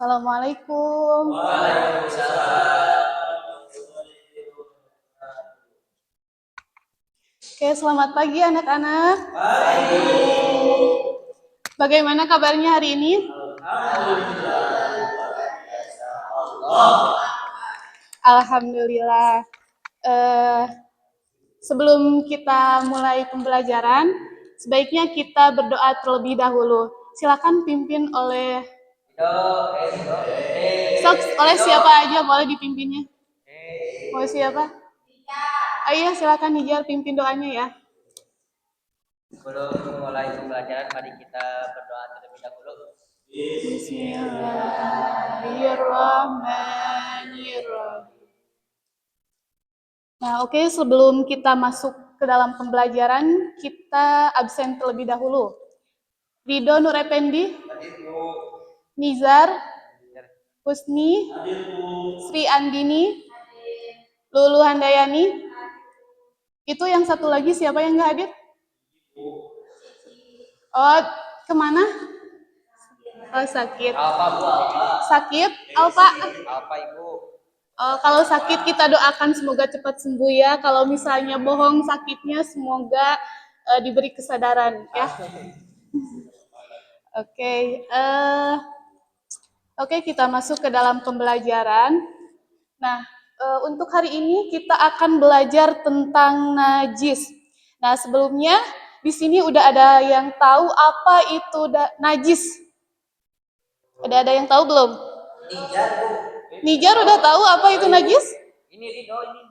Assalamualaikum. Waalaikumsalam. Oke, selamat pagi anak-anak. Pagi. Bagaimana kabarnya hari ini? Alhamdulillah. Allah. Alhamdulillah. Sebelum kita mulai pembelajaran, sebaiknya kita berdoa terlebih dahulu. Silakan pimpin oleh oleh siapa aja boleh dipimpinnya. Oleh siapa? Iya, silakan Nijar pimpin doanya ya. Sebelum memulai pembelajaran, mari kita berdoa terlebih dahulu. Bismillahirrahmanirrahim. Nah, oke, sebelum kita masuk ke dalam pembelajaran, kita absen terlebih dahulu. Ridho Nur Effendi, Nizar, Husni, Sri Andini, Lulu Handayani. Itu yang satu lagi siapa yang nggak hadir? Oh, kemana? Oh, sakit. Alfa Bu, Alfa. Sakit, Alfa. Alfa Ibu. Kalau sakit kita doakan semoga cepat sembuh ya. Kalau misalnya bohong sakitnya semoga diberi kesadaran ya. Oke, oke, kita masuk ke dalam pembelajaran. Nah, untuk hari ini kita akan belajar tentang najis. Nah, sebelumnya di sini udah ada yang tahu apa itu najis? Ada yang tahu belum? Nijar Bu. Nijar udah tahu apa itu najis? Ini Ridho ini.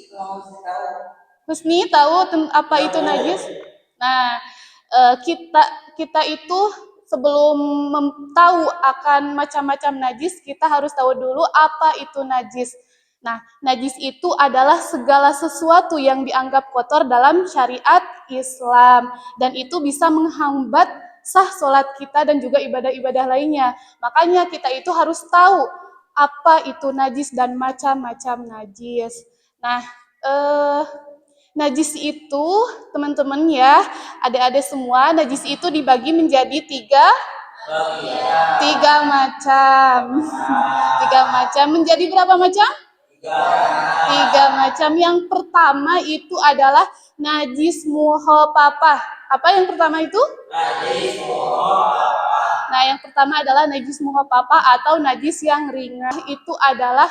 Itu mau tahu. Husni tahu apa itu najis? Nah, kita itu sebelum tahu akan macam-macam najis, kita harus tahu dulu apa itu najis. Nah, najis itu adalah segala sesuatu yang dianggap kotor dalam syariat Islam dan itu bisa menghambat sah sholat kita dan juga ibadah-ibadah lainnya. Makanya kita itu harus tahu apa itu najis dan macam-macam najis. Nah, najis itu, teman-teman ya, adik-adik semua, najis itu dibagi menjadi tiga macam. Tiga macam. Menjadi berapa macam? Tiga macam. Yang pertama itu adalah najis muhafafah. Apa yang pertama itu? Najis muhafafah. Nah, yang pertama adalah najis muhafafah atau najis yang ringan. Itu adalah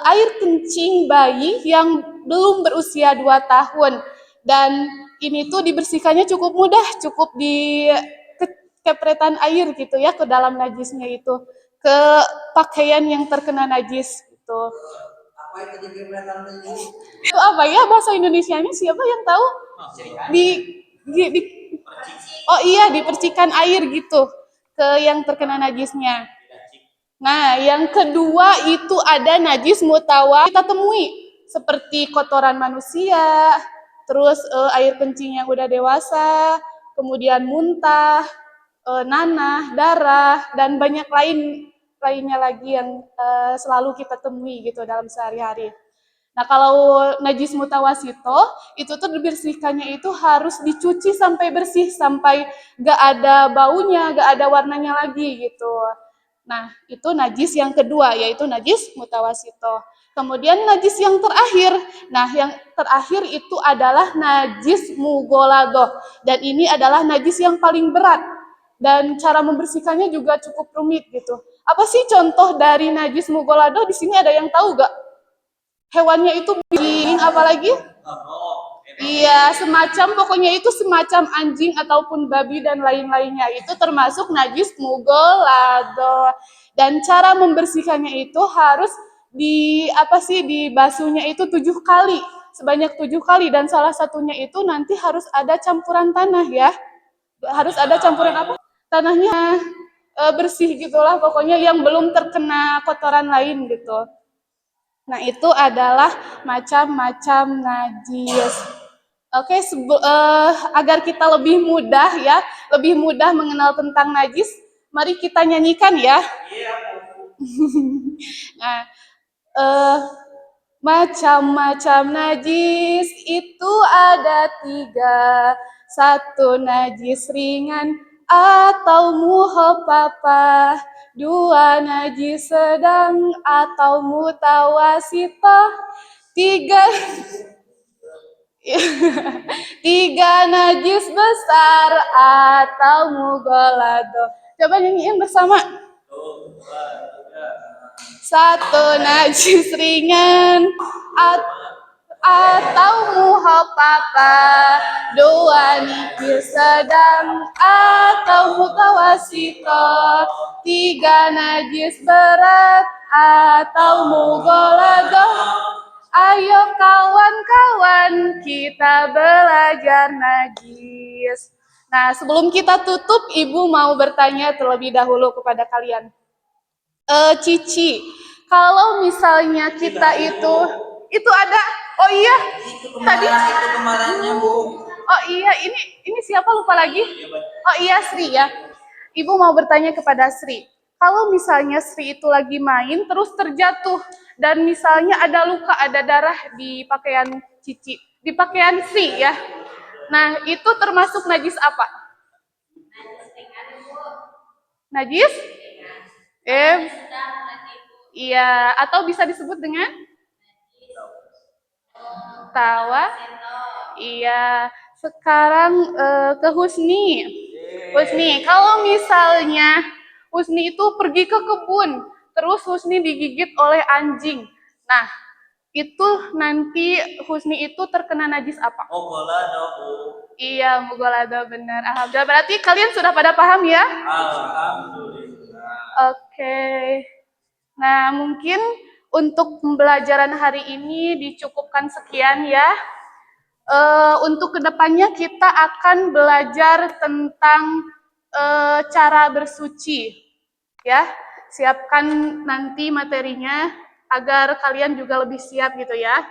air kencing bayi yang belum berusia 2 tahun. Dan ini tuh dibersihkannya cukup mudah, cukup di kepretan air gitu ya ke dalam najisnya itu, ke pakaian yang terkena najis gitu. Apa itu dikepretan najis? Itu apa ya bahasa Indonesianya? Siapa yang tahu? Di oh iya, dipercikan air gitu ke yang terkena najisnya. Nah, yang kedua itu ada najis mutawat kita temui seperti kotoran manusia, terus air kencing yang udah dewasa, kemudian muntah, nanah, darah, dan banyak lainnya lagi yang selalu kita temui gitu dalam sehari-hari. Nah, kalau najis mutawasito, itu tuh dibersihkannya itu harus dicuci sampai bersih, sampai gak ada baunya, gak ada warnanya lagi gitu. Nah, itu najis yang kedua, yaitu najis mutawasito. Kemudian najis yang terakhir, nah yang terakhir itu adalah najis mugoladoh. Dan ini adalah najis yang paling berat. Dan cara membersihkannya juga cukup rumit gitu. Apa sih contoh dari najis mugoladoh? Di sini ada yang tahu gak? Hewannya itu anjing, apalagi? Iya, semacam pokoknya itu semacam anjing ataupun babi dan lain-lainnya. Itu termasuk najis mugolado. Dan cara membersihkannya itu harus dibasuhnya itu 7 kali, sebanyak 7 kali. Dan salah satunya itu nanti harus ada campuran tanah ya. Harus ada campuran apa? Tanahnya bersih gitulah, pokoknya yang belum terkena kotoran lain gitu. Nah, itu adalah macam-macam najis. Oke, agar kita lebih mudah ya, lebih mudah mengenal tentang najis, mari kita nyanyikan ya. Nah, macam-macam najis itu ada 3. 1 najis ringan, atau muhafafah, dua najis sedang atau mutawasitoh, tiga tiga najis besar atau mughaladzah. Coba nyanyiin bersama. Satu najis ringan atau muhafafah, dua najis sedang atau mutawasitoh, tiga najis berat atau mughaladzah. Ayo kawan-kawan kita belajar najis. Nah, sebelum kita tutup, Ibu mau bertanya terlebih dahulu kepada kalian. Cici, kalau misalnya kita itu ada, oh iya, tadi itu kemarinnya, Bu. oh iya, ini siapa lupa lagi? Oh iya, Sri ya. Ibu mau bertanya kepada Sri. Kalau misalnya Sri itu lagi main terus terjatuh dan misalnya ada luka, ada darah di pakaian Cici, di pakaian Sri ya. Nah, itu termasuk najis apa? Najis? Iya, atau bisa disebut dengan tawa. Iya, sekarang ke Husni. Husni, kalau misalnya Husni itu pergi ke kebun, terus Husni digigit oleh anjing. Nah, itu nanti Husni itu terkena najis apa? Mughaladzah, Bu. Iya, mughaladzah benar. Alhamdulillah. Berarti kalian sudah pada paham ya? Alhamdulillah. Oke. Nah, mungkin untuk pembelajaran hari ini dicukupkan sekian ya. Untuk kedepannya kita akan belajar tentang cara bersuci, ya. Siapkan nanti materinya agar kalian juga lebih siap gitu ya.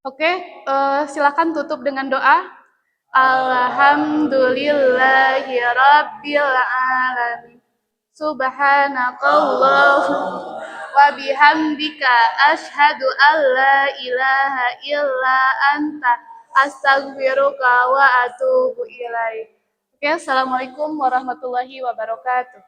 Oke, silakan tutup dengan doa. Alhamdulillahirabbil alamin. Subhanakallah wa bihamdika asyhadu an la ilaha illa anta astaghfiruka wa atubu ilaik. Oke, assalamualaikum warahmatullahi wabarakatuh.